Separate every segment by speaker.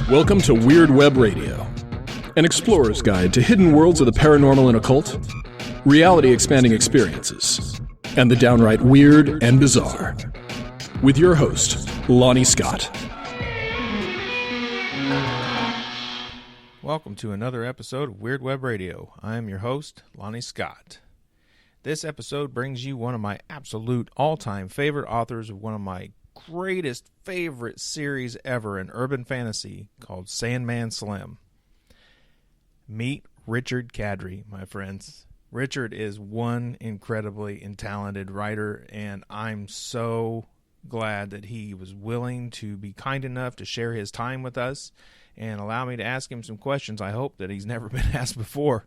Speaker 1: Welcome to Weird Web Radio, an explorer's guide to hidden worlds of the paranormal and occult, reality-expanding experiences, and the downright weird and bizarre. With your host, Lonnie Scott.
Speaker 2: Welcome to another episode of Weird Web Radio. I am your host, Lonnie Scott. This episode brings you one of my absolute all-time favorite authors of one of my greatest favorite series ever in urban fantasy called Sandman Slim. Meet Richard Kadrey, my friends. Richard is one incredibly talented writer, and I'm so glad that he was willing to be kind enough to share his time with us and allow me to ask him some questions I hope that he's never been asked before.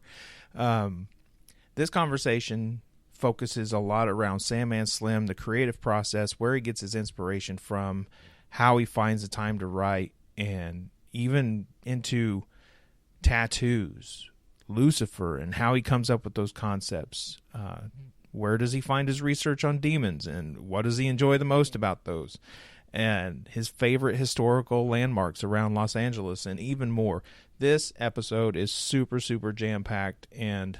Speaker 2: This conversation focuses a lot around Sandman Slim, the creative process, where he gets his inspiration from, how he finds the time to write, and even into tattoos, Lucifer, and how he comes up with those concepts. Where does he find his research on demons, and what does he enjoy the most about those? And his favorite historical landmarks around Los Angeles, and even more. This episode is super, super jam-packed, and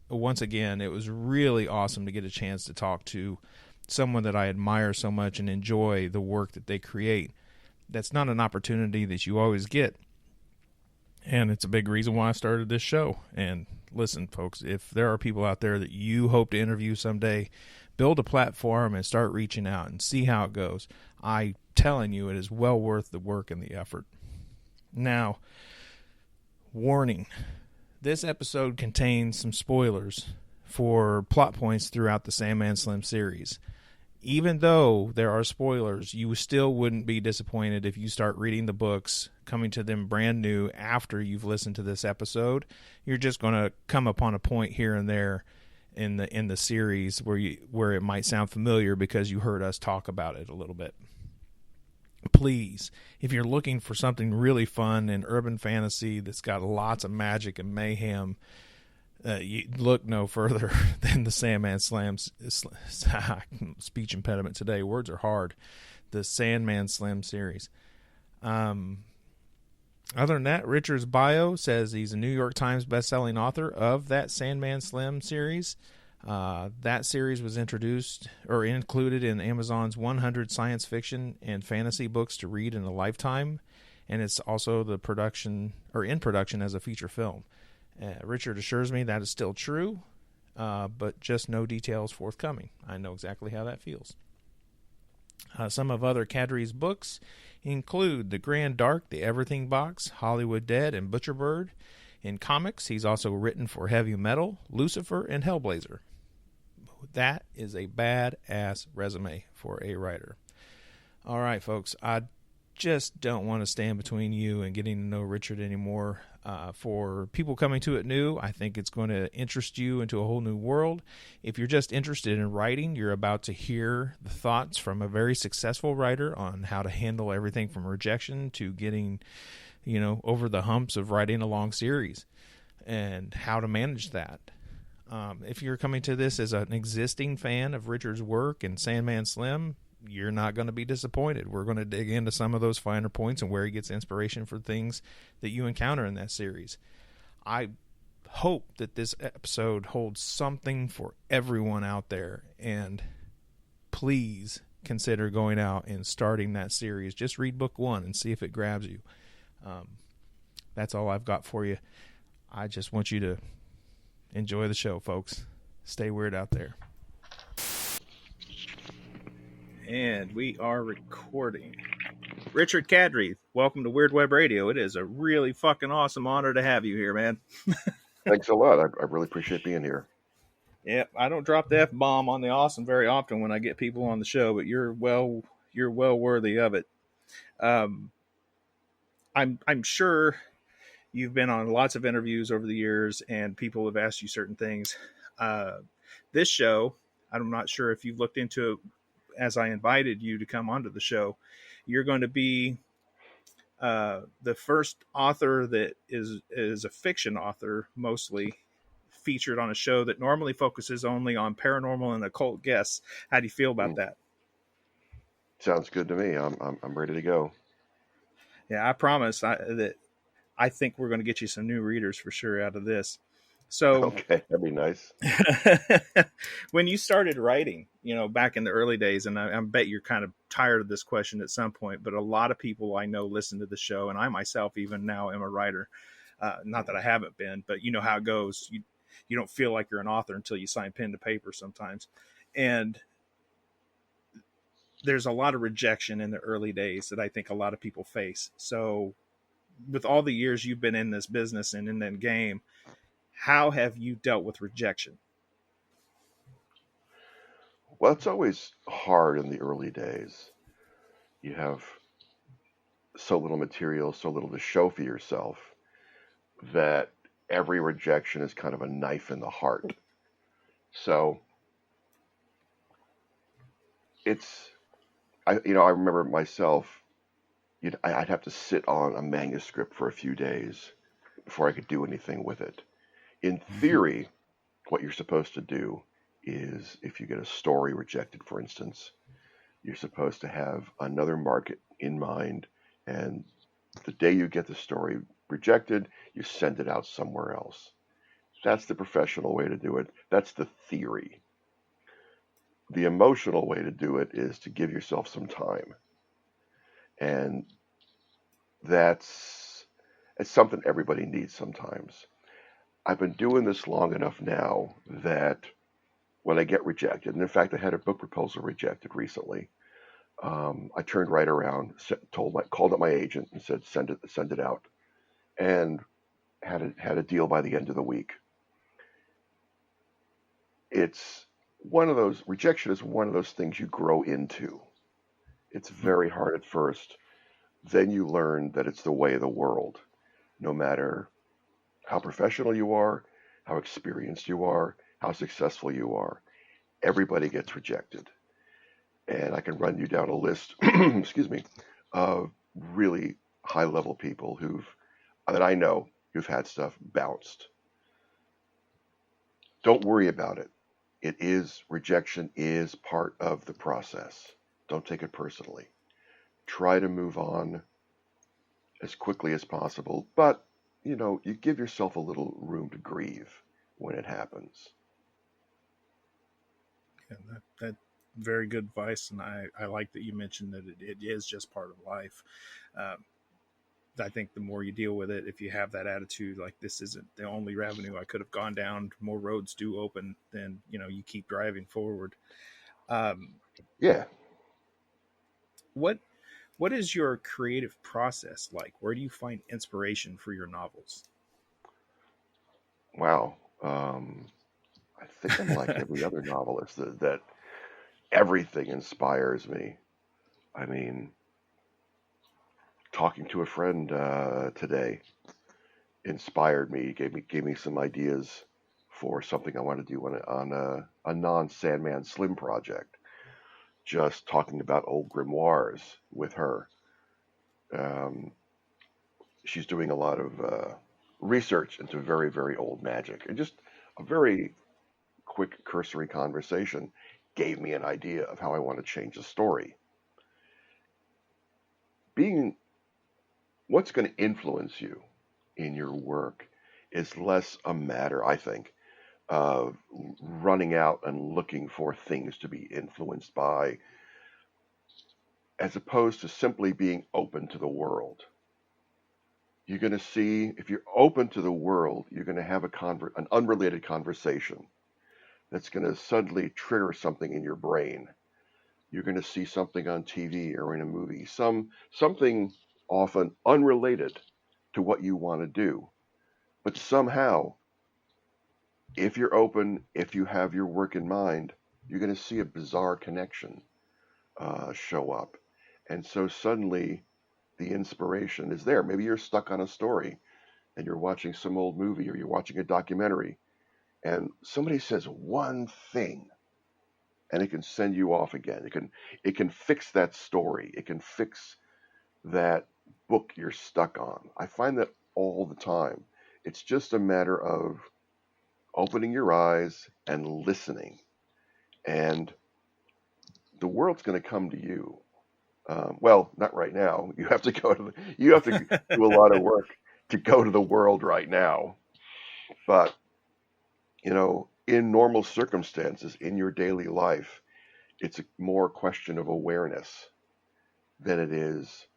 Speaker 2: once again, it was really awesome to get a chance to talk to someone that I admire so much and enjoy the work that they create. That's not an opportunity that you always get, and it's a big reason why I started this show. And listen, folks, if there are people out there that you hope to interview someday, build a platform and start reaching out and see how it goes. I'm telling you, it is well worth the work and the effort. Now, warning. This episode contains some spoilers for plot points throughout the Sandman Slim series. Even though there are spoilers, you still wouldn't be disappointed if you start reading the books, coming to them brand new after you've listened to this episode. You're just going to come upon a point here and there in the series where it might sound familiar because you heard us talk about it a little bit. Please, if you're looking for something really fun and urban fantasy that's got lots of magic and mayhem, you look no further than the Sandman Slim's speech impediment today. Words are hard. The Sandman Slim series. Other than that, Richard's bio says he's a New York Times bestselling author of that Sandman Slim series. That series was introduced or included in Amazon's 100 science fiction and fantasy books to read in a lifetime, and it's also in production as a feature film. Richard assures me that is still true, but just no details forthcoming. I know exactly how that feels. Some of other Kadrey's books include The Grand Dark, The Everything Box, Hollywood Dead, and Butcher Bird. In comics, he's also written for Heavy Metal, Lucifer, and Hellblazer. That is a badass resume for a writer. All right, folks, I just don't want to stand between you and getting to know Richard anymore. For people coming to it new, I think it's going to interest you into a whole new world. If you're just interested in writing, you're about to hear the thoughts from a very successful writer on how to handle everything from rejection to getting, over the humps of writing a long series and how to manage that. If you're coming to this as an existing fan of Richard's work and Sandman Slim, you're not going to be disappointed. We're going to dig into some of those finer points and where he gets inspiration for things that you encounter in that series. I hope that this episode holds something for everyone out there, and please consider going out and starting that series. Just read book 1 and see if it grabs you. That's all I've got for you. I just want you to enjoy the show, folks. Stay weird out there. And we are recording. Richard Kadrey, welcome to Weird Web Radio. It is a really fucking awesome honor to have you here, man.
Speaker 3: Thanks a lot. I really appreciate being here.
Speaker 2: Yep, I don't drop the F-bomb on the awesome very often when I get people on the show, but you're well worthy of it. I'm sure you've been on lots of interviews over the years, and people have asked you certain things. This show, I'm not sure if you've looked into it as I invited you to come onto the show. You're going to be the first author that is a fiction author, mostly featured on a show that normally focuses only on paranormal and occult guests. How do you feel about that?
Speaker 3: Sounds good to me. I'm ready to go.
Speaker 2: Yeah, I promise that I think we're going to get you some new readers for sure out of this. So,
Speaker 3: Okay, that'd be nice.
Speaker 2: when you started writing, back in the early days, and I bet you're kind of tired of this question at some point, but a lot of people I know listen to the show, and I myself even now am a writer. Not that I haven't been, but you know how it goes. You don't feel like you're an author until you sign pen to paper sometimes. And there's a lot of rejection in the early days that I think a lot of people face. So with all the years you've been in this business and in that game, how have you dealt with rejection?
Speaker 3: Well, it's always hard in the early days. You have so little material, so little to show for yourself that every rejection is kind of a knife in the heart. So it's, I remember myself, I'd have to sit on a manuscript for a few days before I could do anything with it. In theory, what you're supposed to do is if you get a story rejected, for instance, you're supposed to have another market in mind, and the day you get the story rejected, you send it out somewhere else. That's the professional way to do it. That's the theory. The emotional way to do it is to give yourself some time. And it's something everybody needs sometimes. I've been doing this long enough now that when I get rejected, and in fact, I had a book proposal rejected recently. I turned right around, called up my agent and said, send it out, and had a deal by the end of the week. It's one of those rejection is one of those things you grow into. It's very hard at first. Then you learn that it's the way of the world. No matter how professional you are, how experienced you are, how successful you are, everybody gets rejected. And I can run you down a list, excuse me, of really high level people that I know who've had stuff bounced. Don't worry about it. Rejection is part of the process. Don't take it personally. Try to move on as quickly as possible, but you give yourself a little room to grieve when it happens.
Speaker 2: Yeah, that very good advice, and I like that you mentioned that it is just part of life. Um, I think the more you deal with it, if you have that attitude, like this isn't the only avenue I could have gone down, more roads do open, then you keep driving forward. Um,
Speaker 3: Yeah.
Speaker 2: what what is your creative process like? Where do you find inspiration for your novels?
Speaker 3: Wow. I think I'm like every other novelist that everything inspires me. I mean, talking to a friend today inspired me, gave me some ideas for something I want to do on a non Sandman Slim project. Just talking about old grimoires with her. Um, she's doing a lot of research into very, very old magic, and just a very quick cursory conversation gave me an idea of how I want to change the story. Being What's going to influence you in your work is less a matter, I think, of running out and looking for things to be influenced by, as opposed to simply being open to the world. You're going to see, if you're open to the world, you're going to have an unrelated conversation that's going to suddenly trigger something in your brain. You're going to see something on TV or in a movie, something often unrelated to what you want to do. But somehow, if you're open, if you have your work in mind, you're going to see a bizarre connection show up. And so suddenly the inspiration is there. Maybe you're stuck on a story and you're watching some old movie or you're watching a documentary and somebody says one thing and it can send you off again. It can fix that story. It can fix that book you're stuck on. I find that all the time. It's just a matter of opening your eyes and listening. And the world's going to come to you. Well, not right now. You have to you have to do a lot of work to go to the world right now. But, in normal circumstances in your daily life, it's a more question of awareness than it is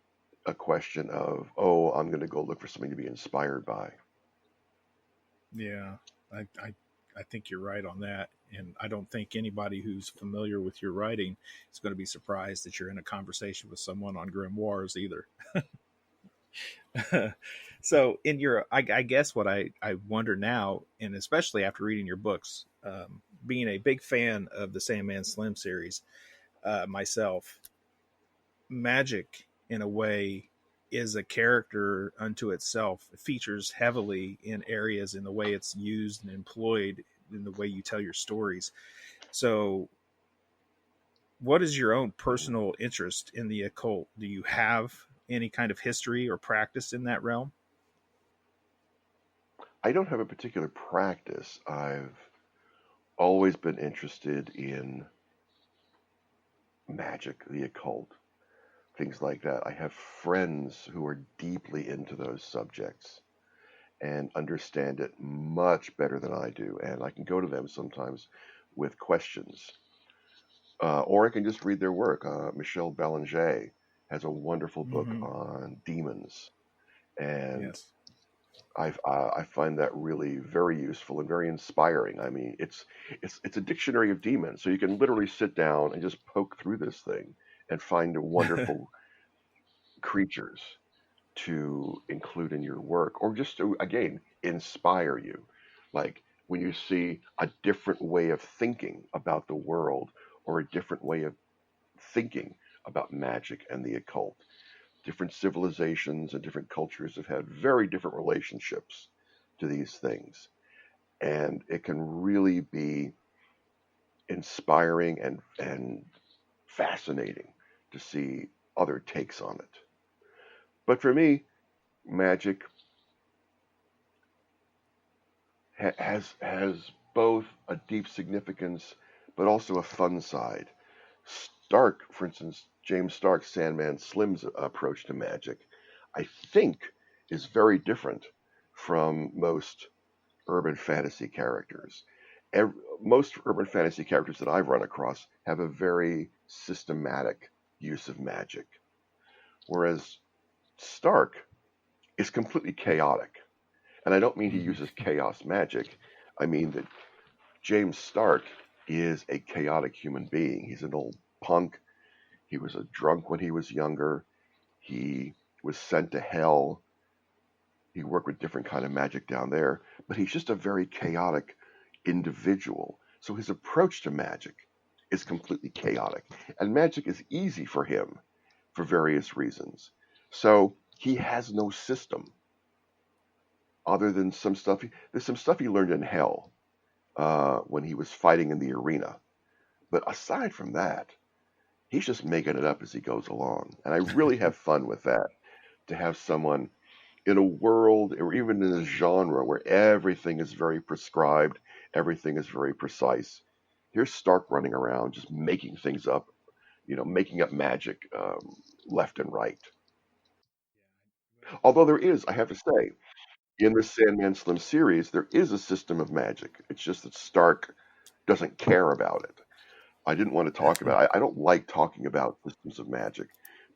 Speaker 3: a question of, oh, I'm going to go look for something to be inspired by.
Speaker 4: Yeah, I think you're right on that. And I don't think anybody who's familiar with your writing is going to be surprised that you're in a conversation with someone on grimoires either. So in your, I guess what I wonder now, and especially after reading your books, being a big fan of the Sandman Slim series, myself, magic in a way is a character unto itself. It features heavily in areas in the way it's used and employed in the way you tell your stories. So what is your own personal interest in the occult? Do you have any kind of history or practice in that realm?
Speaker 3: I don't have a particular practice. I've always been interested in magic, the occult, things like that. I have friends who are deeply into those subjects and understand it much better than I do. And I can go to them sometimes with questions. Or I can just read their work. Michelle Belanger has a wonderful book
Speaker 4: Mm-hmm.
Speaker 3: on demons. And
Speaker 4: Yes.
Speaker 3: I find that really very useful and very inspiring. I mean, it's a dictionary of demons, so you can literally sit down and just poke through this thing and find wonderful creatures to include in your work, or just to again inspire you. Like when you see a different way of thinking about the world, or a different way of thinking about magic and the occult. Different civilizations and different cultures have had very different relationships to these things. And it can really be inspiring and fascinating to see other takes on it. But for me, magic has both a deep significance but also a fun side. Stark, for instance, James Stark's Sandman Slim's approach to magic, I think, is very different from most urban fantasy characters. Most urban fantasy characters that I've run across have a very systematic use of magic, whereas Stark is completely chaotic. And I don't mean he uses chaos magic. I mean that James Stark is a chaotic human being. He's an old punk. He was a drunk when he was younger. He was sent to hell. He worked with different kind of magic down there, but he's just a very chaotic individual. So his approach to magic is completely chaotic, and magic is easy for him for various reasons. So he has no system other than some stuff. There's some stuff he learned in hell when he was fighting in the arena, but aside from that, he's just making it up as he goes along, and I really have fun with that. To have someone in a world or even in a genre where everything is very prescribed, everything is very precise. Here's Stark running around just making things up, making up magic left and right. Although there is, I have to say, in the Sandman Slim series, there is a system of magic. It's just that Stark doesn't care about it. I didn't want to talk about it. I don't like talking about systems of magic,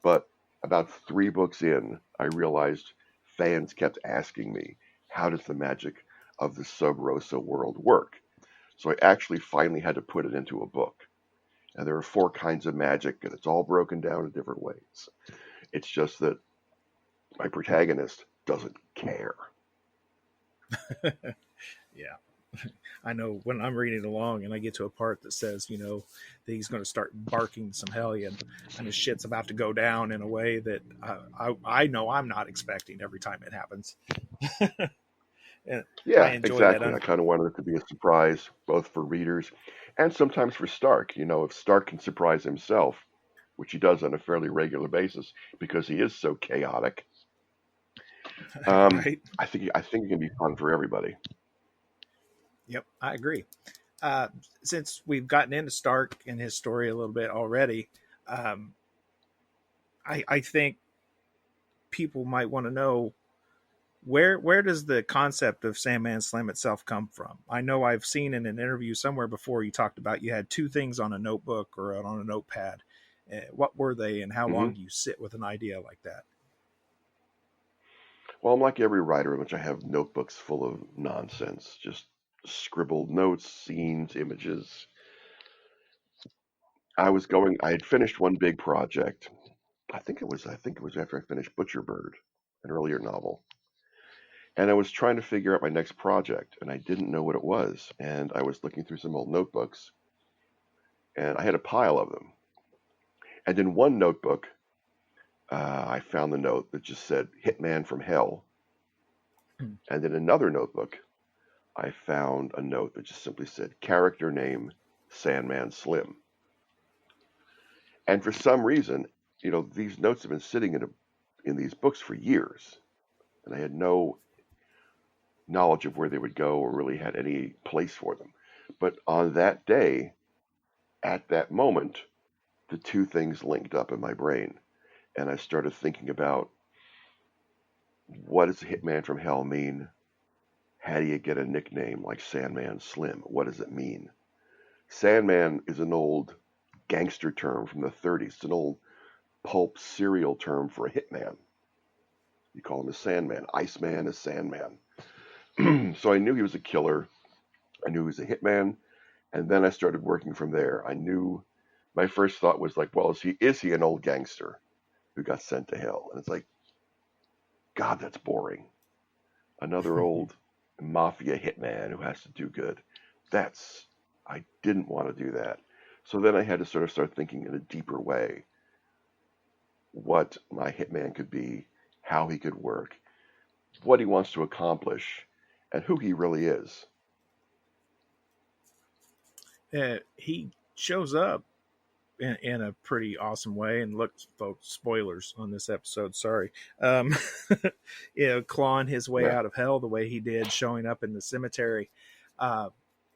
Speaker 3: but about 3 books in, I realized fans kept asking me, how does the magic of the Sub Rosa world work? So I actually finally had to put it into a book. And there are 4 kinds of magic, and it's all broken down in different ways. It's just that my protagonist doesn't care.
Speaker 4: Yeah. I know when I'm reading along and I get to a part that says, that he's going to start barking some hellion and his shit's about to go down in a way that I know I'm not expecting every time it happens. And I
Speaker 3: Yeah,
Speaker 4: enjoy that.
Speaker 3: exactly. I kind of wanted it to be a surprise, both for readers and sometimes for Stark. If Stark can surprise himself, which he does on a fairly regular basis because he is so chaotic,
Speaker 4: Right.
Speaker 3: I think it can be fun for everybody.
Speaker 4: Yep. I agree. Uh, since we've gotten into Stark and his story a little bit already, um, I think people might want to know where does the concept of Sandman Slim itself come from? I know I've seen in an interview somewhere before you talked about you had two things on a notebook or on a notepad. What were they, and how long
Speaker 3: Hmm.
Speaker 4: do you sit with an idea like that?
Speaker 3: Well, I'm like every writer in which I have notebooks full of nonsense, just scribbled notes, scenes, images. I had finished one big project. I think it was after I finished Butcher Bird, an earlier novel. And I was trying to figure out my next project, and I didn't know what it was. And I was looking through some old notebooks, and I had a pile of them. And in one notebook, I found the note that just said "Hitman from Hell," and in another notebook, I found a note that just simply said "Character name Sandman Slim." And for some reason, these notes have been sitting in these books for years, and I had no knowledge of where they would go or really had any place for them. But on that day, at that moment, the two things linked up in my brain, and I started thinking about what does a hitman from hell mean? How do you get a nickname like Sandman Slim? What does it mean? Sandman is an old gangster term from the 30s. It's an old pulp serial term for a hitman. You call him a Sandman. Iceman is Sandman. So I knew he was a killer. I knew he was a hitman. And then I started working from there. I knew my first thought was like, well, is he an old gangster who got sent to hell? And it's like, God, that's boring. Another old mafia hitman who has to do good. I didn't want to do that. So then I had to sort of start thinking in a deeper way what my hitman could be, how he could work, what he wants to accomplish, and who he really is.
Speaker 4: He shows up in a pretty awesome way. And look, folks, spoilers on this episode. Sorry, um, clawing his way
Speaker 3: Yeah.
Speaker 4: out of hell the way he did, showing up in the cemetery,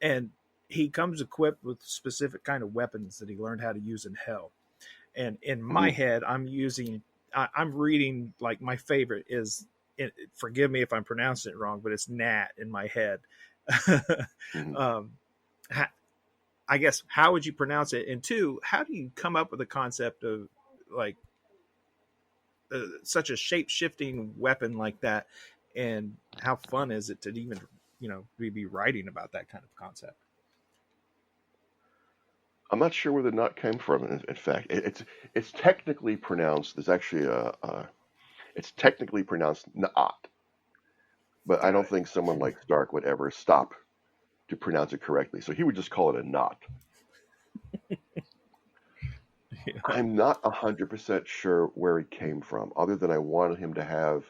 Speaker 4: and he comes equipped with specific kind of weapons that he learned how to use in hell. And in my
Speaker 3: Hmm.
Speaker 4: head, I'm reading, like, my favorite is. Forgive me if I'm pronouncing it wrong, but it's Nat in my head.
Speaker 3: Hmm.
Speaker 4: um, I guess, how would you pronounce it? And two, how do you come up with a concept of, like, such a shape shifting weapon like that? And how fun is it to even, be writing about that kind of concept?
Speaker 3: I'm not sure where the nut came from. In fact, it's technically pronounced. There's actually it's technically pronounced Naat, but I
Speaker 4: Got
Speaker 3: don't think someone like Stark would ever stop to pronounce it correctly. So he would just call it a knot.
Speaker 4: it.
Speaker 3: I'm not 100% sure where it came from, other than I wanted him to have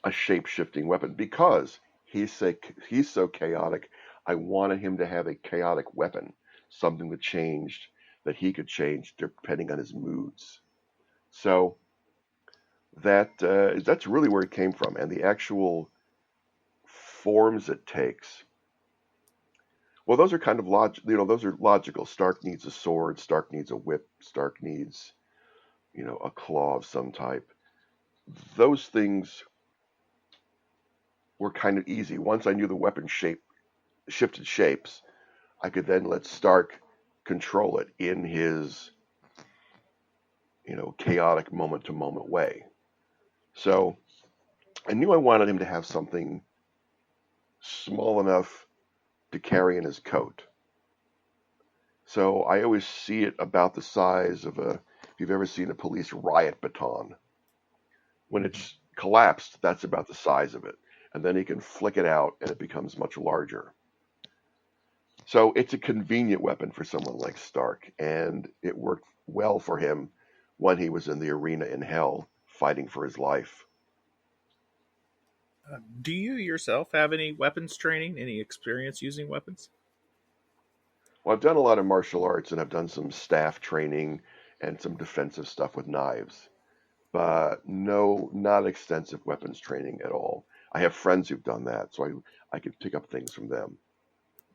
Speaker 3: a shape shifting weapon because he's so chaotic. I wanted him to have a chaotic weapon, something that he could change depending on his moods. So that's really where it came from, and the actual forms it takes. Well, those are kind of those are logical. Stark needs a sword. Stark needs a whip. Stark needs, a claw of some type. Those things were kind of easy. Once I knew the weapon shifted shapes, I could then let Stark control it in his, chaotic moment to moment way. So I knew I wanted him to have something small enough to carry in his coat. So I always see it about the size of if you've ever seen a police riot baton. When it's collapsed, that's about the size of it. And then he can flick it out and it becomes much larger. So it's a convenient weapon for someone like Stark, and it worked well for him when he was in the arena in hell fighting for his life.
Speaker 4: Do you yourself have any weapons training, any experience using weapons?
Speaker 3: Well, I've done a lot of martial arts and I've done some staff training and some defensive stuff with knives, but no, not extensive weapons training at all. I have friends who've done that, so I can pick up things from them.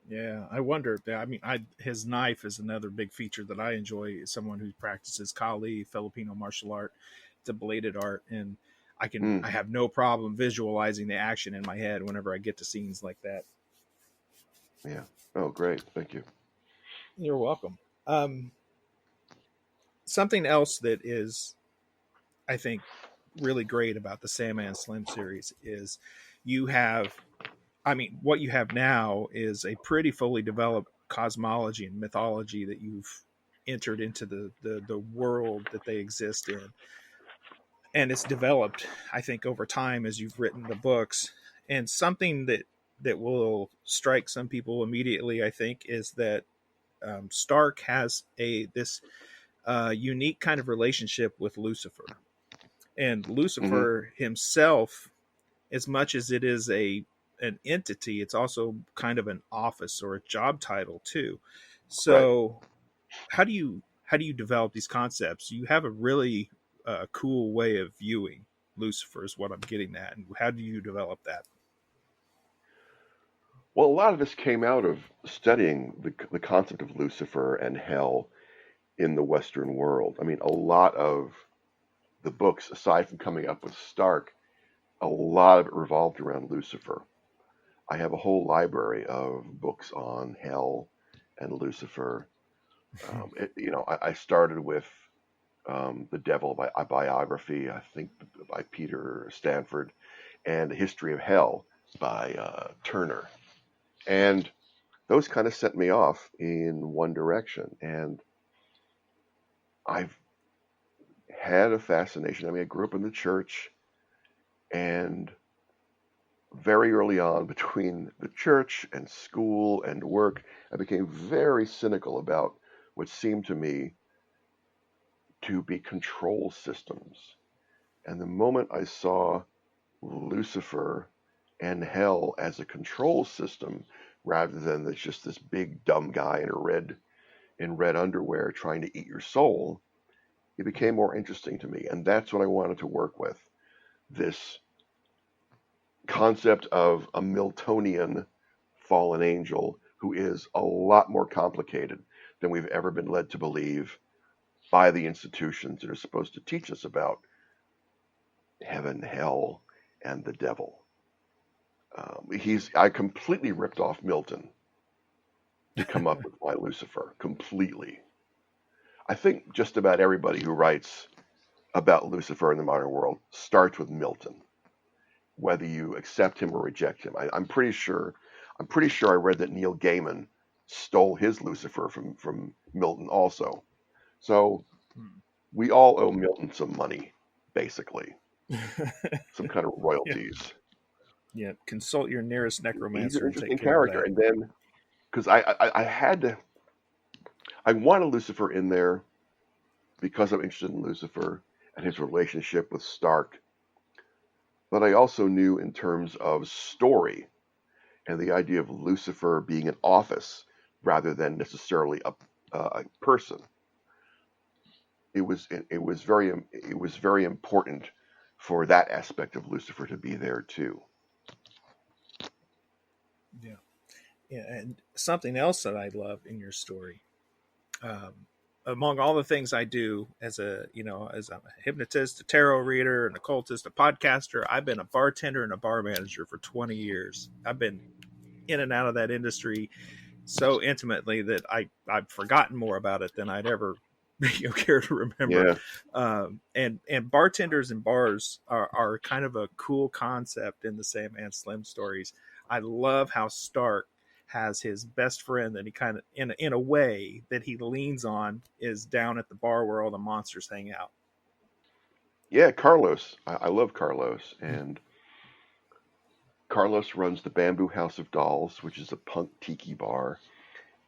Speaker 4: Yeah, I wonder. I mean, his knife is another big feature that I enjoy. As someone who practices Kali, Filipino martial art, it's a bladed art, and
Speaker 3: Mm,
Speaker 4: I have no problem visualizing the action in my head whenever I get to scenes like that.
Speaker 3: yeah. Oh, great. Thank you.
Speaker 4: You're welcome. Um, Something else that is, I think, really great about the Sandman Slim series is you have, I mean, what you have now is a pretty fully developed cosmology and mythology that you've entered into the world that they exist in. And it's developed, I think, over time as you've written the books. And something that will strike some people immediately, I think, is that Stark has a this unique kind of relationship with Lucifer. And
Speaker 3: Hmm.
Speaker 4: Lucifer himself, as much as it is an entity, it's also kind of an office or a job title too.
Speaker 3: Right.
Speaker 4: So how do you develop these concepts? You have a really cool way of viewing Lucifer, is what I'm getting at, and how do you develop that?
Speaker 3: Well, a lot of this came out of studying the concept of Lucifer and hell in the Western world. I mean, a lot of the books, aside from coming up with Stark, a lot of it revolved around Lucifer. I have a whole library of books on hell and Lucifer. I started with The Devil by a biography, I think by Peter Stanford, and A History of Hell by Turner. And those kind of sent me off in one direction. And I've had a fascination. I mean, I grew up in the church, and very early on, between the church and school and work, I became very cynical about what seemed to me to be control systems. And the moment I saw Lucifer and hell as a control system, rather than just this big dumb guy in red underwear trying to eat your soul, it became more interesting to me. And that's what I wanted to work with. This concept of a Miltonian fallen angel who is a lot more complicated than we've ever been led to believe by the institutions that are supposed to teach us about heaven, hell, and the devil. I completely ripped off Milton to come up with my Lucifer. Completely. I think just about everybody who writes about Lucifer in the modern world starts with Milton, whether you accept him or reject him. I'm pretty sure. I'm pretty sure I read that Neil Gaiman stole his Lucifer from Milton also. So we all owe Milton some money, basically, some kind of
Speaker 4: Yeah,
Speaker 3: royalties.
Speaker 4: yeah. Consult your nearest
Speaker 3: He's an
Speaker 4: necromancer and take
Speaker 3: interesting
Speaker 4: care of
Speaker 3: character.
Speaker 4: that.
Speaker 3: And then, because I had to, I wanted Lucifer in there because I'm interested in Lucifer and his relationship with Stark. But I also knew in terms of story and the idea of Lucifer being an office rather than necessarily a person. It was very important for that aspect of Lucifer to be there too.
Speaker 4: Yeah, yeah. And something else that I love in your story, um, among all the things I do as as a hypnotist, a tarot reader, an occultist, a podcaster, I've been a bartender and a bar manager for 20 years. I've been in and out of that industry so intimately that I've forgotten more about it than I'd ever care to remember.
Speaker 3: Yeah,
Speaker 4: And bartenders and bars are kind of a cool concept in the Sandman Slim stories. I love how Stark has his best friend that he kind of in a way that he leans on is down at the bar where all the monsters hang out.
Speaker 3: yeah. Carlos, I love Carlos, and Carlos runs the Bamboo House of Dolls, which is a punk tiki bar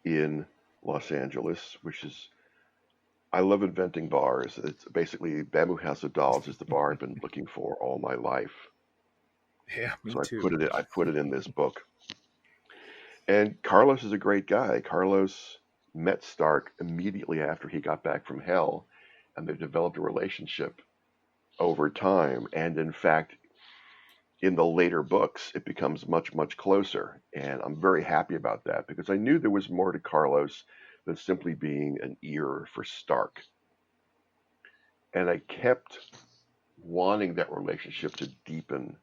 Speaker 3: in Los Angeles, which is I love inventing bars. It's basically Bamboo House of Dolls is the bar I've been looking for all my life.
Speaker 4: Yeah, me
Speaker 3: So
Speaker 4: too.
Speaker 3: I put it in this book. And Carlos is a great guy. Carlos met Stark immediately after he got back from hell, and they developed a relationship over time. And in fact, in the later books, it becomes much, much closer. And I'm very happy about that because I knew there was more to Carlos than simply being an ear for Stark. And I kept wanting that relationship to deepen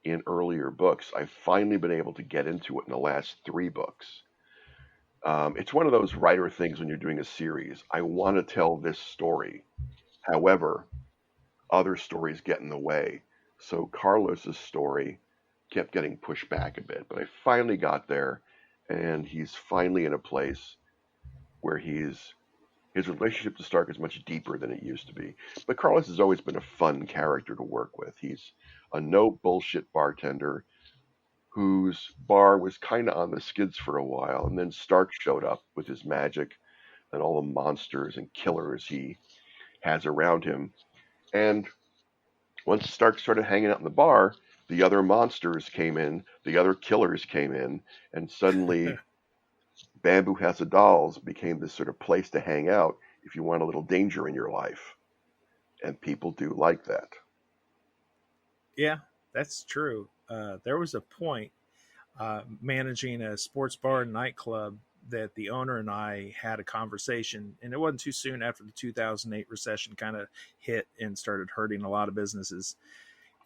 Speaker 3: in earlier books. I've finally been able to get into it in the last 3 books. It's one of those writer things when you're doing a series. I want to tell this story. However, other stories get in the way. So Carlos's story kept getting pushed back a bit, but I finally got there, and he's finally in a place where his relationship to Stark is much deeper than it used to be. But Carlos has always been a fun character to work with. He's a no bullshit bartender whose bar was kind of on the skids for a while, and then Stark showed up with his magic and all the monsters and killers he has around him. And once Stark started hanging out in the bar, the other monsters came in, the other killers came in, and suddenly Bamboo House of Dolls became this sort of place to hang out if you want a little danger in your life. And people do like that.
Speaker 4: Yeah, that's true. There was a point managing a sports bar and nightclub that the owner and I had a conversation, and it wasn't too soon after the 2008 recession kind of hit and started hurting a lot of businesses.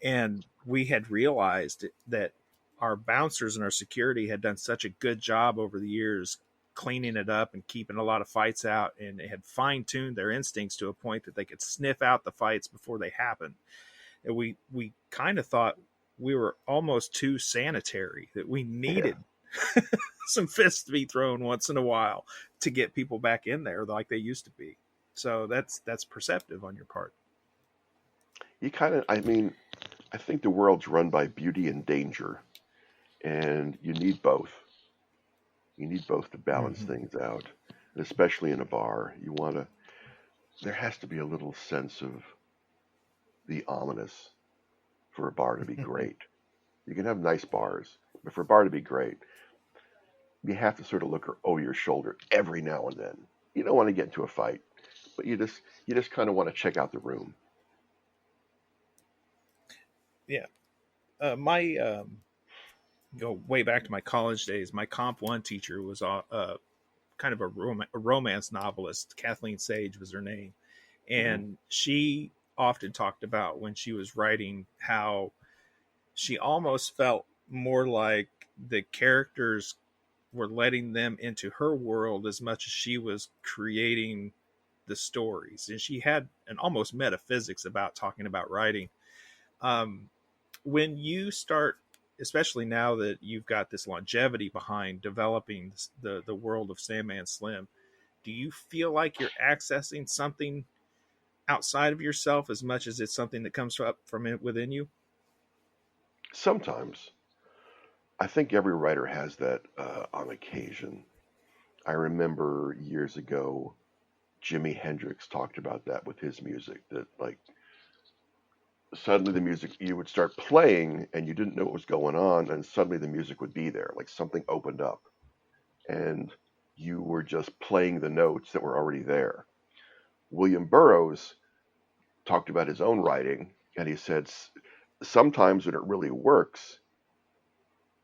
Speaker 4: And we had realized that our bouncers and our security had done such a good job over the years cleaning it up and keeping a lot of fights out, and they had fine-tuned their instincts to a point that they could sniff out the fights before they happened. And we kind of thought we were almost too sanitary, that we needed some fists to be thrown once in a while to get people back in there like they used to be. So that's perceptive on your part.
Speaker 3: You kind of, I mean, I think the world's run by beauty and danger, and you need both. You need both to balance things out, and especially in a bar. You want to, there has to be a little sense of the ominous for a bar to be great. You can have nice bars, but for a bar to be great, you have to sort of look over your shoulder every now and then. You don't want to get into a fight, but you just kind of want to check out the room.
Speaker 4: Yeah. My go way back to my college days. My Comp 1 teacher was kind of a romance novelist. Kathleen Sage was her name. And she often talked about when she was writing how she almost felt more like the characters were letting them into her world as much as she was creating the stories. And she had an almost metaphysics about talking about writing. When you start, especially now that you've got this longevity behind developing the world of Sandman Slim, do you feel like you're accessing something outside of yourself as much as it's something that comes up from within you?
Speaker 3: Sometimes. I think every writer has that on occasion. I remember years ago, Jimi Hendrix talked about that with his music, that like suddenly the music, you would start playing and you didn't know what was going on, and suddenly the music would be there, like something opened up and you were just playing the notes that were already there. William Burroughs talked about his own writing, and he said sometimes when it really works,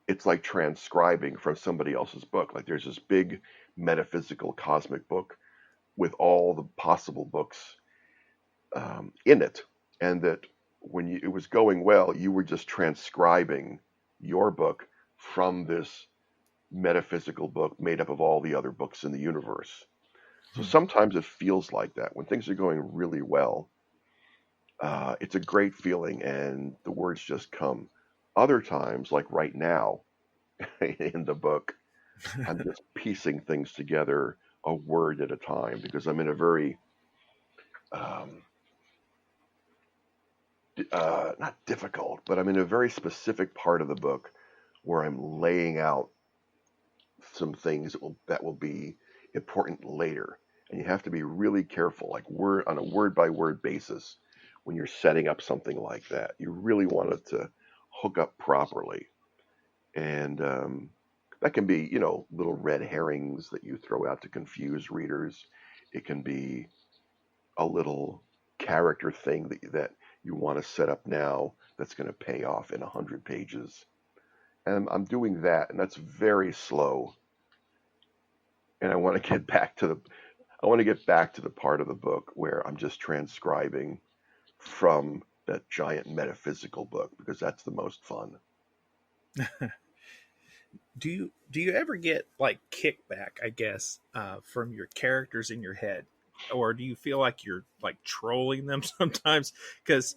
Speaker 3: it's like transcribing from somebody else's book. Like there's this big metaphysical cosmic book with all the possible books in it, and that when it was going well, you were just transcribing your book from this metaphysical book made up of all the other books in the universe. So sometimes it feels like that. When things are going really well, it's a great feeling and the words just come. Other times, like right now in the book, I'm just piecing things together a word at a time because I'm in a very, not difficult, but I'm in a very specific part of the book where I'm laying out some things that will be important later. And you have to be really careful, like on a word by word basis, when you're setting up something like that. You really want it to hook up properly. And that can be, little red herrings that you throw out to confuse readers. It can be a little character thing that you want to set up now that's going to pay off in 100 pages. And I'm doing that, and that's very slow. And I want to get back to the part of the book where I'm just transcribing from that giant metaphysical book, because that's the most fun.
Speaker 4: Do you ever get like kickback, I guess, from your characters in your head, or do you feel like you're like trolling them sometimes? Because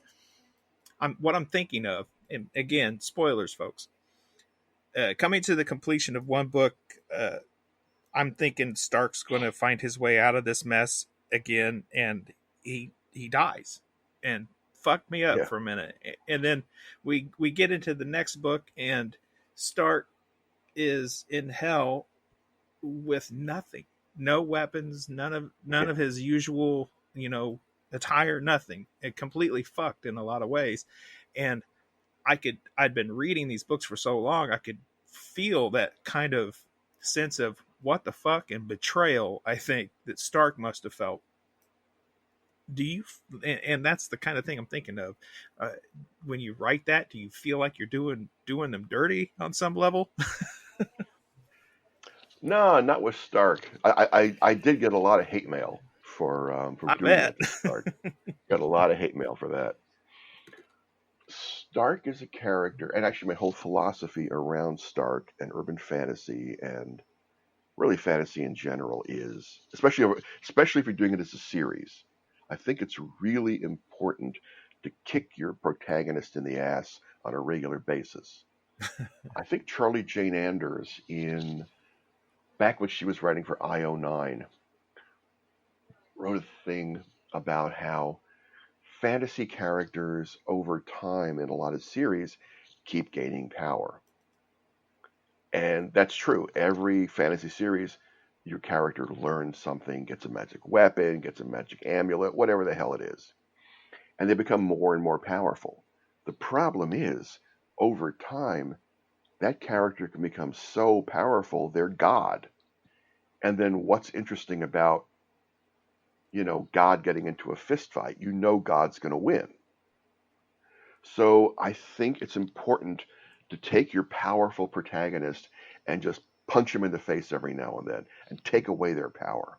Speaker 4: what I'm thinking of, and again, spoilers, folks. Coming to the completion of one book, I'm thinking Stark's going to find his way out of this mess again, and he dies, and fucked me up
Speaker 3: Yeah.
Speaker 4: for a minute. And then we get into the next book, and Stark is in hell with nothing, no weapons, none of his usual, attire, nothing, and completely fucked in a lot of ways. And I'd been reading these books for so long, I could feel that kind of sense of what the fuck and betrayal, I think, that Stark must have felt. Do you, and that's the kind of thing I'm thinking of, when you write that, do you feel like you're doing them dirty on some level?
Speaker 3: No, not with Stark. I did get a lot of hate mail for
Speaker 4: I
Speaker 3: doing
Speaker 4: bet.
Speaker 3: that to Stark. Got a lot of hate mail for that. Stark is a character, and actually my whole philosophy around Stark and urban fantasy and really fantasy in general is, especially if you're doing it as a series, I think it's really important to kick your protagonist in the ass on a regular basis. I think Charlie Jane Anders, back when she was writing for IO9, wrote a thing about how fantasy characters over time in a lot of series keep gaining power. And that's true. Every fantasy series, your character learns something, gets a magic weapon, gets a magic amulet, whatever the hell it is. And they become more and more powerful. The problem is, over time, that character can become so powerful, they're God. And then what's interesting about, God getting into a fist fight? God's going to win. So I think it's important to take your powerful protagonist and just punch them in the face every now and then and take away their power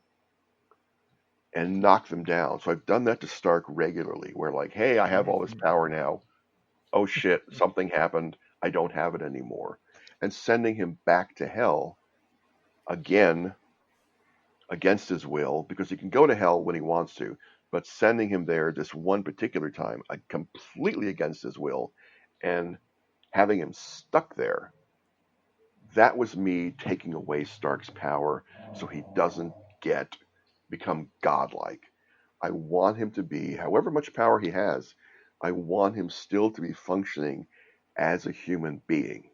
Speaker 3: and knock them down. So I've done that to Stark regularly, where like, hey, I have all this power now. Oh shit, something happened. I don't have it anymore. And sending him back to hell again against his will, because he can go to hell when he wants to, but sending him there this one particular time, completely against his will, and having him stuck there, that was me taking away Stark's power so he doesn't become godlike. I want him to be, however much power he has, I want him still to be functioning as a human being,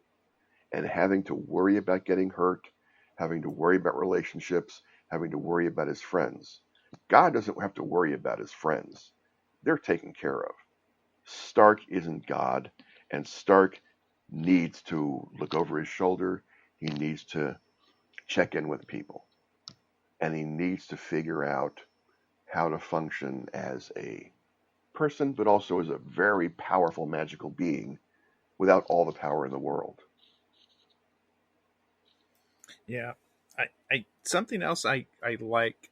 Speaker 3: and having to worry about getting hurt, having to worry about relationships, having to worry about his friends. God doesn't have to worry about his friends. They're taken care of. Stark isn't God, and Stark needs to look over his shoulder. He needs to check in with people. And he needs to figure out how to function as a person, but also as a very powerful magical being without all the power in the world.
Speaker 4: Yeah. I something else I like,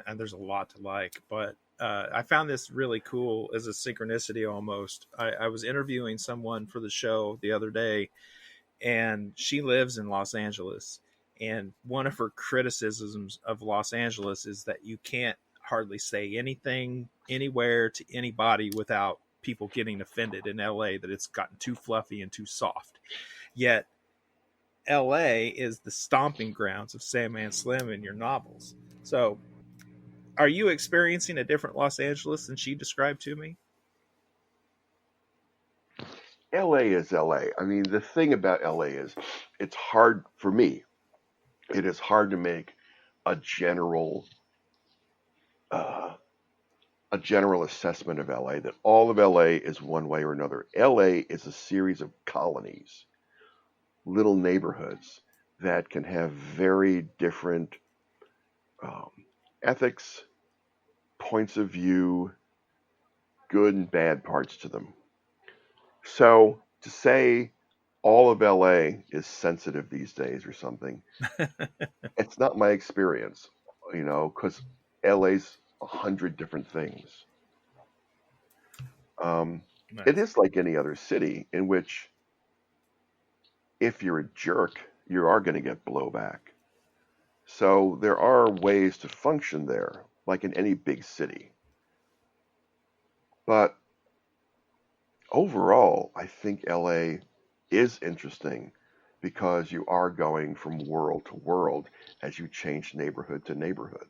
Speaker 4: and there's a lot to like, but I found this really cool as a synchronicity almost. I was interviewing someone for the show the other day, and she lives in Los Angeles. And one of her criticisms of Los Angeles is that you can't hardly say anything anywhere to anybody without people getting offended in LA, that it's gotten too fluffy and too soft. Yet LA is the stomping grounds of Sandman Slim in your novels. So are you experiencing a different Los Angeles than she described to me?
Speaker 3: LA is LA. I mean, the thing about LA is it's hard for me. It is hard to make a general assessment of LA, that all of LA is one way or another. LA is a series of colonies, little neighborhoods that can have very different ethics, points of view, good and bad parts to them. So to say all of LA is sensitive these days or something, it's not my experience, because LA's 100 different things. It
Speaker 4: Nice.
Speaker 3: is like any other city in which if you're a jerk, you are going to get blowback. So there are ways to function there, like in any big city. But overall, I think LA is interesting because you are going from world to world as you change neighborhood to neighborhood.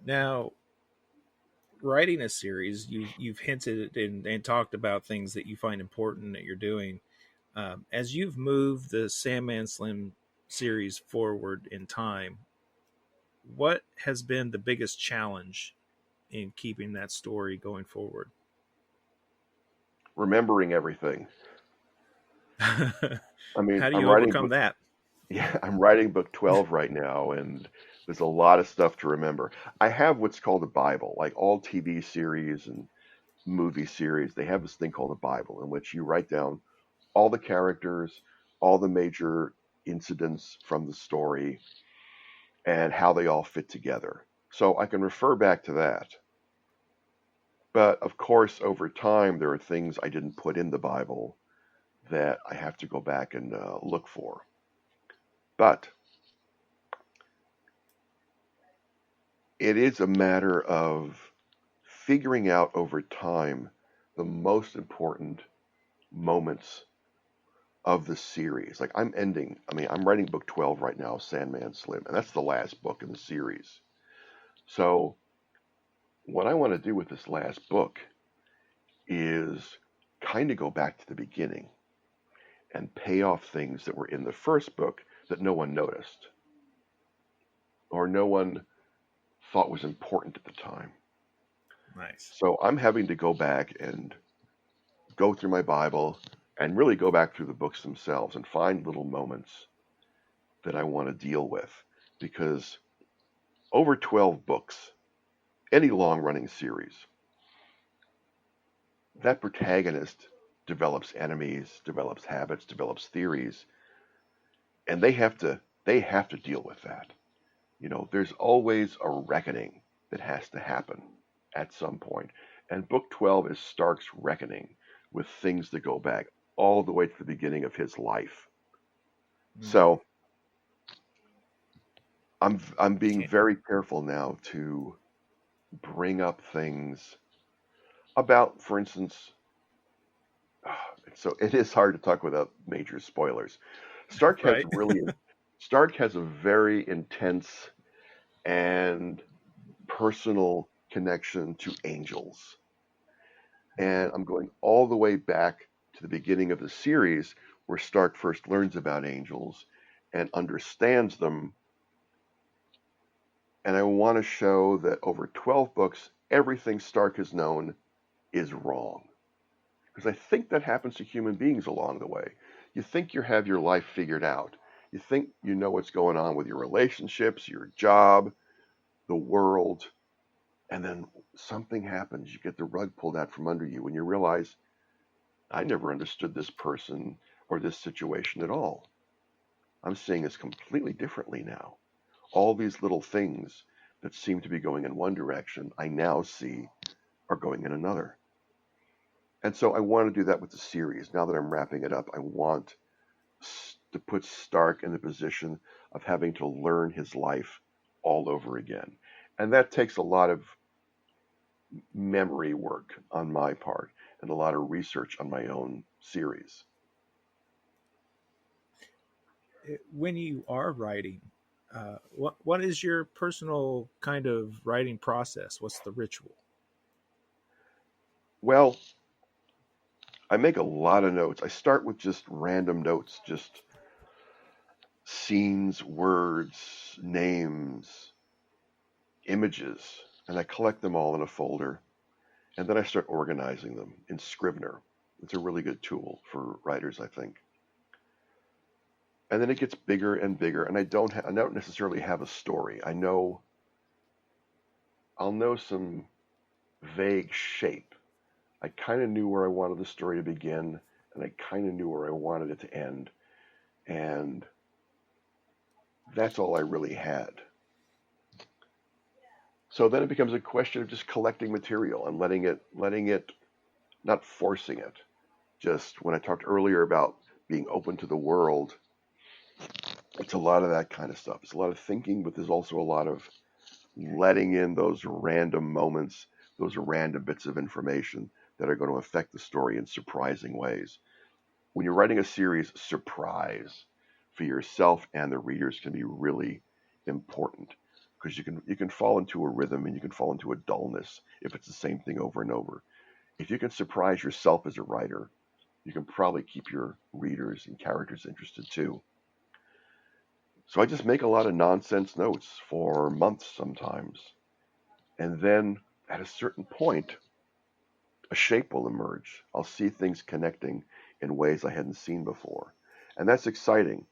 Speaker 4: Now, writing a series, you've hinted and talked about things that you find important that you're doing. As you've moved the Sandman Slim series forward in time, what has been the biggest challenge in keeping that story going forward?
Speaker 3: Remembering everything. I mean,
Speaker 4: How do you overcome that?
Speaker 3: I'm writing book 12 right now, and there's a lot of stuff to remember. I have what's called a Bible, like all TV series and movie series. They have this thing called a Bible in which you write down all the characters, all the major incidents from the story, and how they all fit together. So I can refer back to that. But of course, over time, there are things I didn't put in the Bible that I have to go back and look for. But it is a matter of figuring out over time the most important moments of the series. Like I'm writing book 12 right now, Sandman Slim, and that's the last book in the series. So what I want to do with this last book is kind of go back to the beginning and pay off things that were in the first book that no one noticed or no one thought was important at the time.
Speaker 4: Nice.
Speaker 3: So I'm having to go back and go through my Bible and really go back through the books themselves and find little moments that I want to deal with. Because over 12 books, any long-running series, that protagonist develops enemies, develops habits, develops theories, and they have to deal with that. There's always a reckoning that has to happen at some point. And book 12 is Stark's reckoning with things that go back all the way to the beginning of his life. So I'm being very careful now to bring up things about, for instance, so it is hard to talk without major spoilers. Stark has
Speaker 4: Right.
Speaker 3: Stark has a very intense and personal connection to angels. And I'm going all the way back to the beginning of the series where Stark first learns about angels and understands them. And I want to show that over 12 books, everything Stark has known is wrong. Because I think that happens to human beings along the way. You think you have your life figured out. You think you know what's going on with your relationships, your job, the world, and then something happens. You get the rug pulled out from under you and you realize, I never understood this person or this situation at all. I'm seeing this completely differently now. All these little things that seem to be going in one direction, I now see are going in another. And so I want to do that with the series. Now that I'm wrapping it up, I want to put Stark in the position of having to learn his life all over again. And that takes a lot of memory work on my part and a lot of research on my own series.
Speaker 4: When you are writing, what is your personal kind of writing process? What's the ritual?
Speaker 3: Well, I make a lot of notes. I start with just random notes, just scenes, words, names, images, and I collect them all in a folder. And then I start organizing them in Scrivener. It's a really good tool for writers, I think. And then it gets bigger and bigger, and I don't necessarily have a story. I know I'll know some vague shape. I kind of knew where I wanted the story to begin, and I kind of knew where I wanted it to end, and that's all I really had. So then it becomes a question of just collecting material and letting it, not forcing it. Just when I talked earlier about being open to the world, it's a lot of that kind of stuff. It's a lot of thinking, but there's also a lot of letting in those random moments, those random bits of information that are going to affect the story in surprising ways. When you're writing a series, surprise for yourself and the readers can be really important, because you can fall into a rhythm and you can fall into a dullness if it's the same thing over and over. If you can surprise yourself as a writer, you can probably keep your readers and characters interested too. So I just make a lot of nonsense notes for months sometimes. And then at a certain point, a shape will emerge. I'll see things connecting in ways I hadn't seen before. And that's exciting.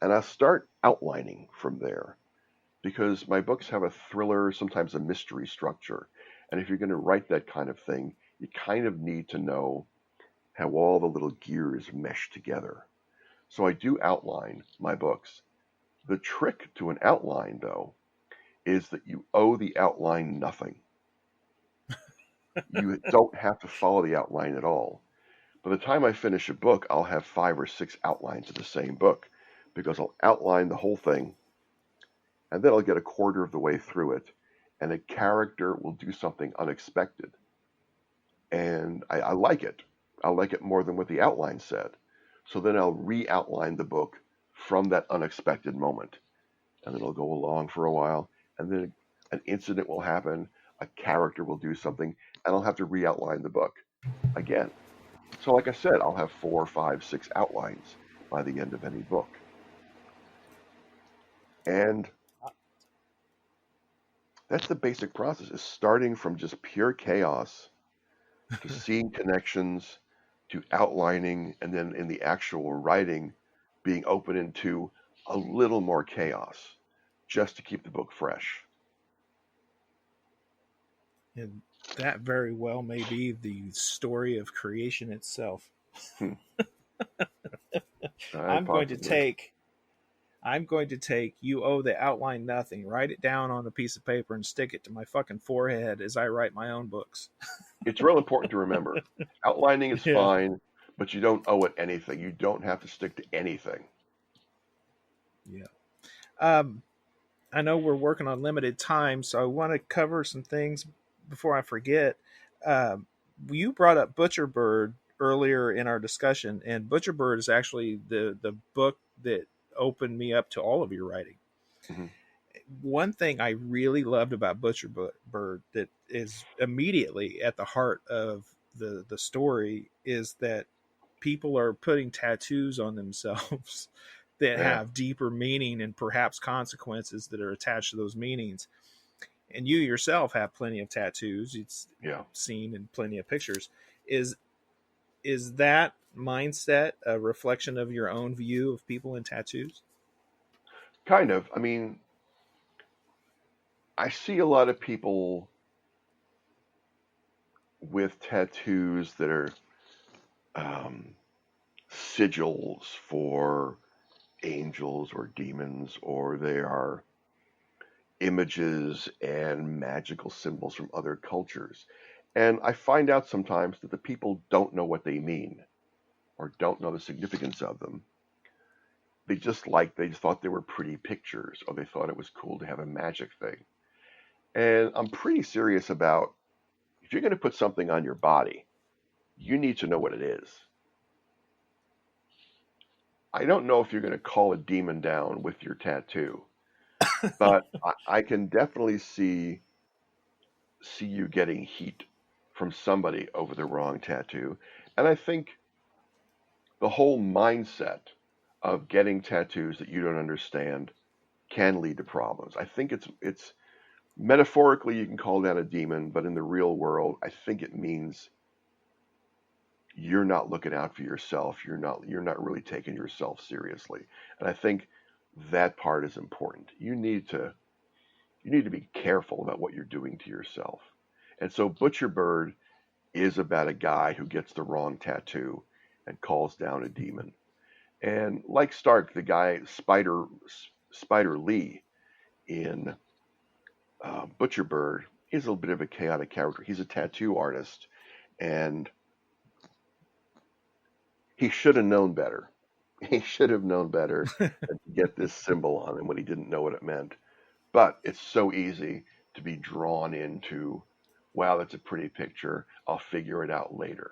Speaker 3: And I'll start outlining from there, because my books have a thriller, sometimes a mystery structure. And if you're going to write that kind of thing, you kind of need to know how all the little gears mesh together. So I do outline my books. The trick to an outline, though, is that you owe the outline nothing. You don't have to follow the outline at all. By the time I finish a book, I'll have 5 or 6 outlines of the same book, because I'll outline the whole thing, and then I'll get a quarter of the way through it, and a character will do something unexpected. And I like it. I like it more than what the outline said. So then I'll re-outline the book from that unexpected moment. And then it'll go along for a while, and then an incident will happen, a character will do something, and I'll have to re-outline the book again. So like I said, I'll have 4, 5, 6 outlines by the end of any book. And that's the basic process, is starting from just pure chaos to seeing connections to outlining, and then in the actual writing being open into a little more chaos just to keep the book fresh.
Speaker 4: And that very well may be the story of creation itself. I'm going to take you owe the outline nothing, write it down on a piece of paper and stick it to my fucking forehead as I write my own books.
Speaker 3: It's real important to remember. Outlining is fine, but you don't owe it anything. You don't have to stick to anything.
Speaker 4: Yeah. I know we're working on limited time, so I want to cover some things before I forget. You brought up Butcher Bird earlier in our discussion, and Butcher Bird is actually the book that opened me up to all of your writing.
Speaker 3: Mm-hmm.
Speaker 4: One thing I really loved about Butcher Bird that is immediately at the heart of the story is that people are putting tattoos on themselves that have deeper meaning and perhaps consequences that are attached to those meanings. And you yourself have plenty of tattoos. It's seen in plenty of pictures. Is that mindset a reflection of your own view of people in tattoos?
Speaker 3: Kind of. I mean, I see a lot of people with tattoos that are sigils for angels or demons, or they are images and magical symbols from other cultures. And I find out sometimes that the people don't know what they mean or don't know the significance of them. They just thought they were pretty pictures, or they thought it was cool to have a magic thing. And I'm pretty serious about, if you're going to put something on your body, you need to know what it is. I don't know if you're going to call a demon down with your tattoo, but I can definitely see you getting heat from somebody over the wrong tattoo. And I think the whole mindset of getting tattoos that you don't understand can lead to problems. I think it's metaphorically you can call that a demon, but in the real world, I think it means you're not looking out for yourself. You're not really taking yourself seriously. And I think that part is important. You need to you need to be careful about what you're doing to yourself. And so Butcher Bird is about a guy who gets the wrong tattoo and calls down a demon. And like Stark, the guy Spider Lee in Butcher Bird is a bit of a chaotic character. He's a tattoo artist, and he should have known better. He should have known better than to get this symbol on him when he didn't know what it meant. But it's so easy to be drawn into, wow, that's a pretty picture. I'll figure it out later.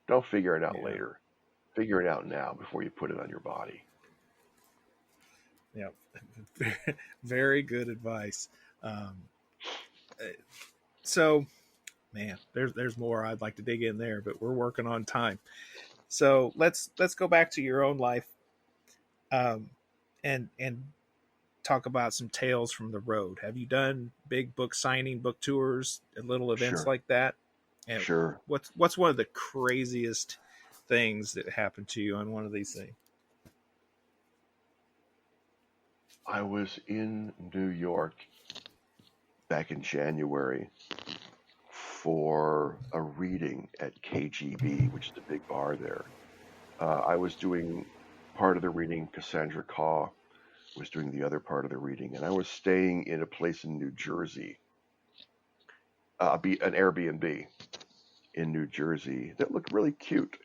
Speaker 3: Don't figure it out later. Figure it out now before you put it on your body.
Speaker 4: Yeah, very good advice. So, man, there's more I'd like to dig in there, but we're working on time. So let's go back to your own life, and talk about some tales from the road. Have you done big book signing, book tours, and little events like that? And
Speaker 3: Sure.
Speaker 4: What's one of the craziest things that happened to you on one of these things?
Speaker 3: I was in New York back in January for a reading at KGB, which is the big bar there. I was doing part of the reading. Cassandra Kaw was doing the other part of the reading, and I was staying in a place in New Jersey, an Airbnb in New Jersey that looked really cute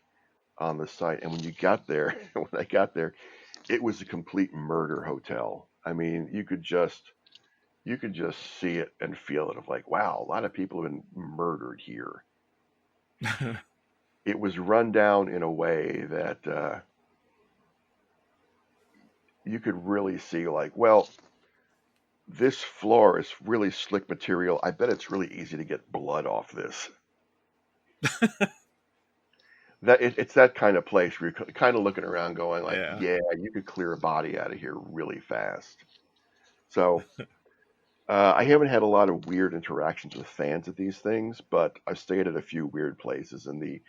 Speaker 3: on the site. And when you got there, when I got there, it was a complete murder hotel. I mean, you could just see it and feel it of like, wow, a lot of people have been murdered here. It was run down in a way that you could really see like, well, this floor is really slick material. I bet it's really easy to get blood off this. It's that kind of place where you're kind of looking around going like, yeah, you could clear a body out of here really fast. So I haven't had a lot of weird interactions with fans at these things, but I've stayed at a few weird places, and the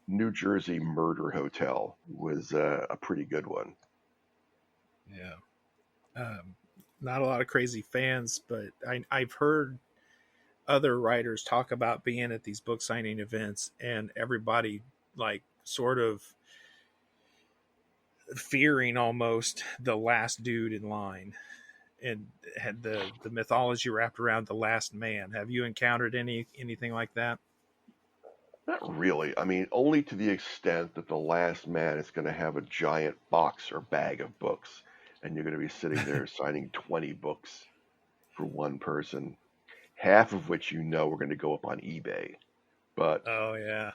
Speaker 3: New Jersey Murder Hotel was a pretty good one.
Speaker 4: Yeah. Not a lot of crazy fans, but I've heard other writers talk about being at these book signing events and everybody like sort of fearing almost the last dude in line, and had the mythology wrapped around the last man. Have you encountered anything like that?
Speaker 3: Not really. I mean, only to the extent that the last man is going to have a giant box or bag of books, and you're going to be sitting there signing 20 books for one person, half of which are going to go up on eBay. But
Speaker 4: oh yeah,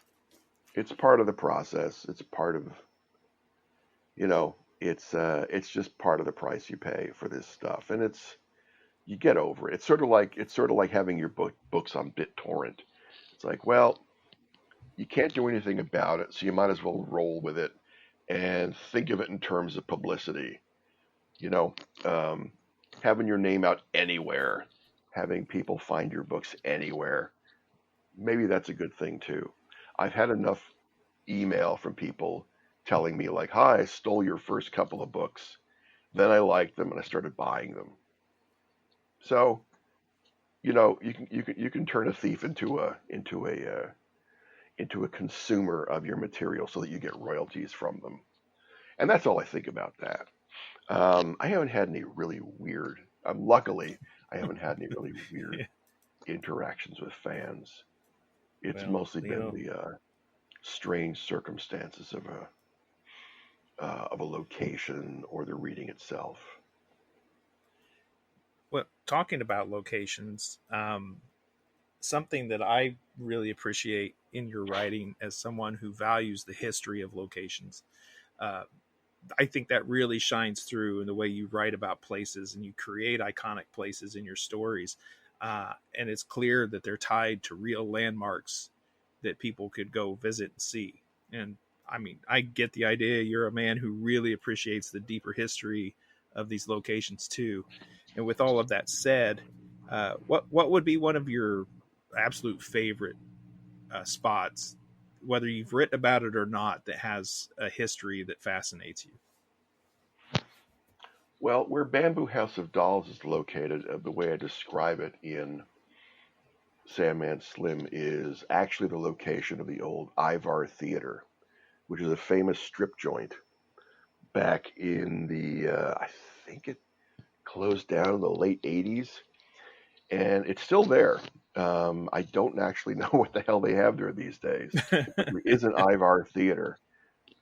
Speaker 3: it's part of the process. It's part of, it's just part of the price you pay for this stuff, and you get over it. It's sort of like having your books on BitTorrent. It's like, well, you can't do anything about it, so you might as well roll with it and think of it in terms of publicity. Having your name out anywhere, having people find your books anywhere, maybe that's a good thing too. I've had enough email from people telling me like, hi, I stole your first couple of books. Then I liked them and I started buying them. So, you can turn a thief into a consumer of your material so that you get royalties from them. And that's all I think about that. I haven't had any really weird, luckily, I haven't had any really weird interactions with fans. It's mostly been the strange circumstances of a location or the reading itself.
Speaker 4: Well, talking about locations, something that I really appreciate in your writing as someone who values the history of locations, I think that really shines through in the way you write about places and you create iconic places in your stories. And it's clear that they're tied to real landmarks that people could go visit and see. And I mean, I get the idea. You're a man who really appreciates the deeper history of these locations too. And with all of that said, what would be one of your absolute favorite spots, whether you've written about it or not, that has a history that fascinates you?
Speaker 3: Well, where Bamboo House of Dolls is located, the way I describe it in Sandman Slim is actually the location of the old Ivar Theater, which is a famous strip joint back in I think it closed down in the late 80s, and it's still there. I don't actually know what the hell they have there these days. There is an Ivar Theater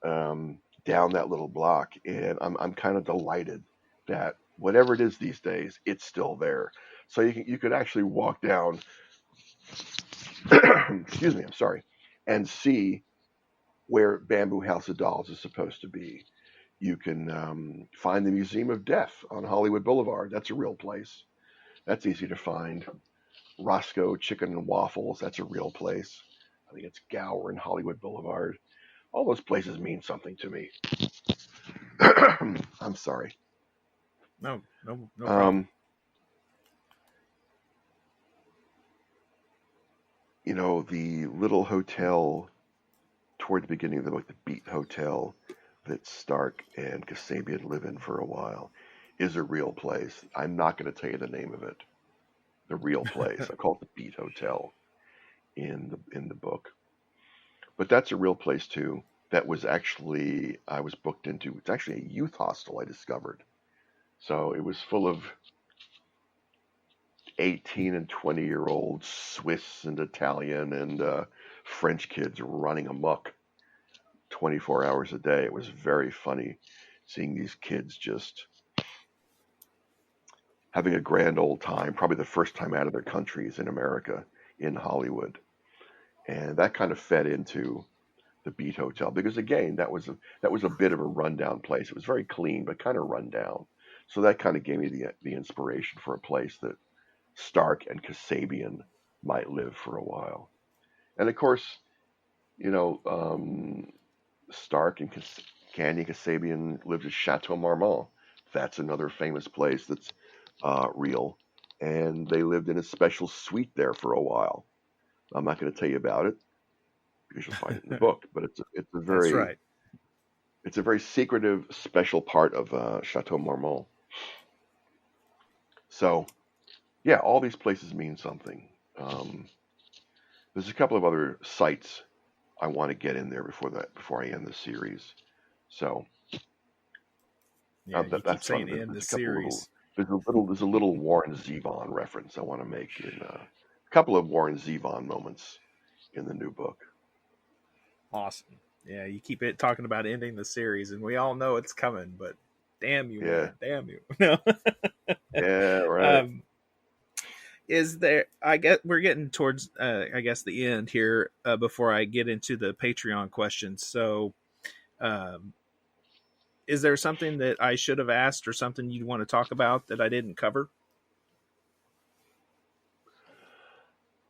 Speaker 3: down that little block, and I'm kind of delighted that whatever it is these days, it's still there. So you could actually walk down, excuse me, I'm sorry, and see where Bamboo House of Dolls is supposed to be. You can find the Museum of Death on Hollywood Boulevard. That's a real place. That's easy to find. Roscoe Chicken and Waffles. That's a real place. I think it's Gower and Hollywood Boulevard. All those places mean something to me. I'm sorry.
Speaker 4: No problem.
Speaker 3: The little hotel toward the beginning of the book, the Beat Hotel that Stark and Kasabian live in for a while, is a real place. I'm not going to tell you the name of it. The real place. I call it the Beat Hotel in the book. But that's a real place too. That was actually, I was booked into. It's actually a youth hostel I discovered. So it was full of 18 and 20-year-old Swiss and Italian and French kids running amok 24 hours a day. It was very funny seeing these kids just having a grand old time, probably the first time out of their countries in America, in Hollywood. And that kind of fed into the Beat Hotel because, again, that was a bit of a rundown place. It was very clean, but kind of run down. So that kind of gave me the inspiration for a place that Stark and Kasabian might live for a while. And of course, Stark and Candy Kasabian lived at Chateau Marmont. That's another famous place that's real. And they lived in a special suite there for a while. I'm not going to tell you about it because you'll find it in the book. But it's a very
Speaker 4: That's right.
Speaker 3: It's a very secretive, special part of Chateau Marmont. So, yeah, all these places mean something. There's a couple of other sites I want to get in there before I end the series. So,
Speaker 4: Yeah, you keep
Speaker 3: that's
Speaker 4: saying in the series.
Speaker 3: There's a little Warren Zevon reference I want to make in a couple of Warren Zevon moments in the new book.
Speaker 4: Awesome. Yeah, you keep talking about ending the series, and we all know it's coming, but damn you, man. Damn you. No.
Speaker 3: Yeah, right.
Speaker 4: Is there, I guess we're getting towards, the end here before I get into the Patreon questions. So, is there something that I should have asked or something you'd want to talk about that I didn't cover?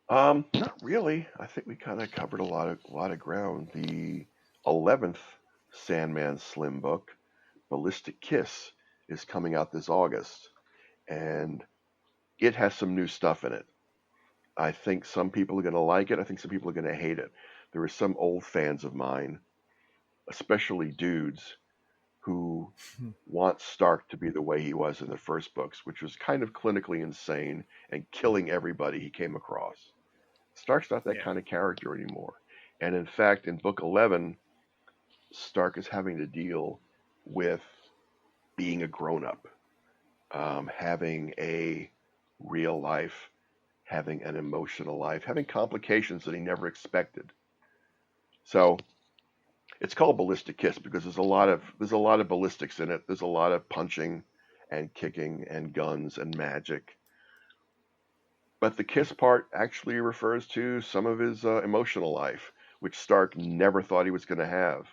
Speaker 3: Not really. I think we kind of covered a lot of ground. The 11th Sandman Slim book, Ballistic Kiss, is coming out this August, and it has some new stuff in it. I think some people are going to like it. I think some people are going to hate it. There are some old fans of mine, especially dudes, who want Stark to be the way he was in the first books, which was kind of clinically insane and killing everybody he came across. Stark's not that kind of character anymore. And in fact, in book 11, Stark is having to deal with being a grown-up, having a real life, having an emotional life, having complications that he never expected. So it's called Ballistic Kiss because there's a lot of ballistics in it. There's a lot of punching and kicking and guns and magic. But the kiss part actually refers to some of his emotional life, which Stark never thought he was going to have.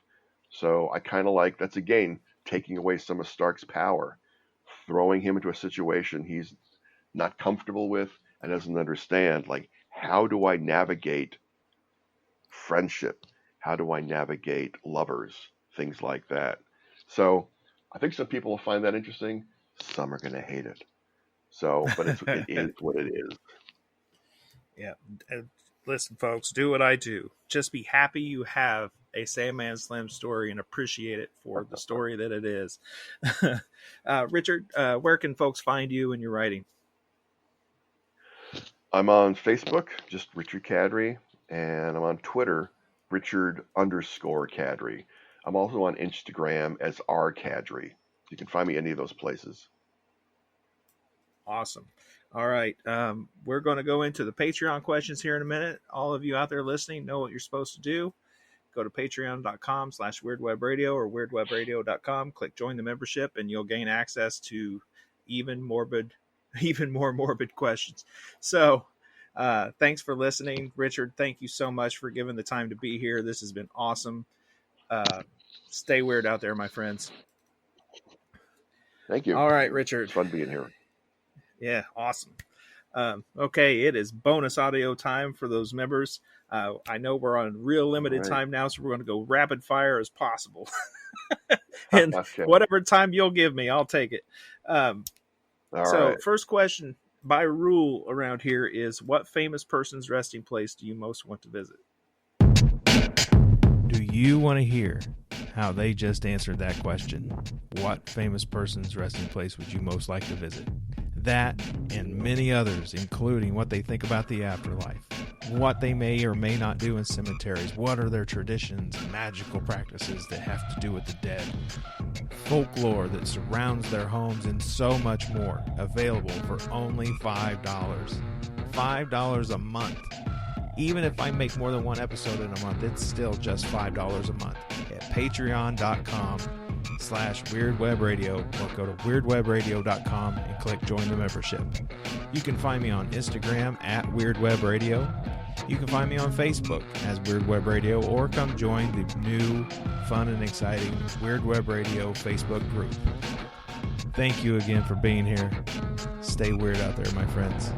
Speaker 3: So I kind of like that's, again, taking away some of Stark's power, throwing him into a situation he's not comfortable with and doesn't understand. Like, how do I navigate friendship? How do I navigate lovers? Things like that. So I think some people will find that interesting. Some are going to hate it. So, but it is what it is.
Speaker 4: Yeah. Listen, folks, do what I do. Just be happy you have a Sandman Slim story and appreciate it for the story that it is. Richard, where can folks find you and your writing?
Speaker 3: I'm on Facebook, just Richard Kadrey, and I'm on Twitter, Richard_Kadrey. I'm also on Instagram as R_Kadrey. You can find me any of those places.
Speaker 4: Awesome. All right. We're going to go into the Patreon questions here in a minute. All of you out there listening know what you're supposed to do. Go to patreon.com/weirdwebradio or weirdwebradio.com. Click join the membership, and you'll gain access to even more morbid questions. So thanks for listening. Richard, thank you so much for giving the time to be here. This has been awesome. Stay weird out there, my friends.
Speaker 3: Thank you.
Speaker 4: All right, Richard.
Speaker 3: It's fun being here.
Speaker 4: Yeah, awesome. Okay, it is bonus audio time for those members. I know we're on real limited time now, so we're going to go rapid fire as possible. And
Speaker 3: Okay.
Speaker 4: whatever time you'll give me, I'll take it.
Speaker 3: All right.
Speaker 4: First question by rule around here is, what famous person's resting place do you most want to visit?
Speaker 2: Do you want to hear how they just answered that question? What famous person's resting place would you most like to visit? That and many others, including what they think about the afterlife, what they may or may not do in cemeteries, what are their traditions and magical practices that have to do with the dead, folklore that surrounds their homes, and so much more, available for only $5. $5 a month. Even if I make more than one episode in a month, it's still just $5 a month at patreon.com/weirdwebradio, or go to weirdwebradio.com and click join the membership. You can find me on Instagram at weirdwebradio. You can find me on Facebook as Weird Web Radio, or come join the new, fun and exciting Weird Web Radio Facebook group. Thank you again for being here. Stay weird out there, my friends.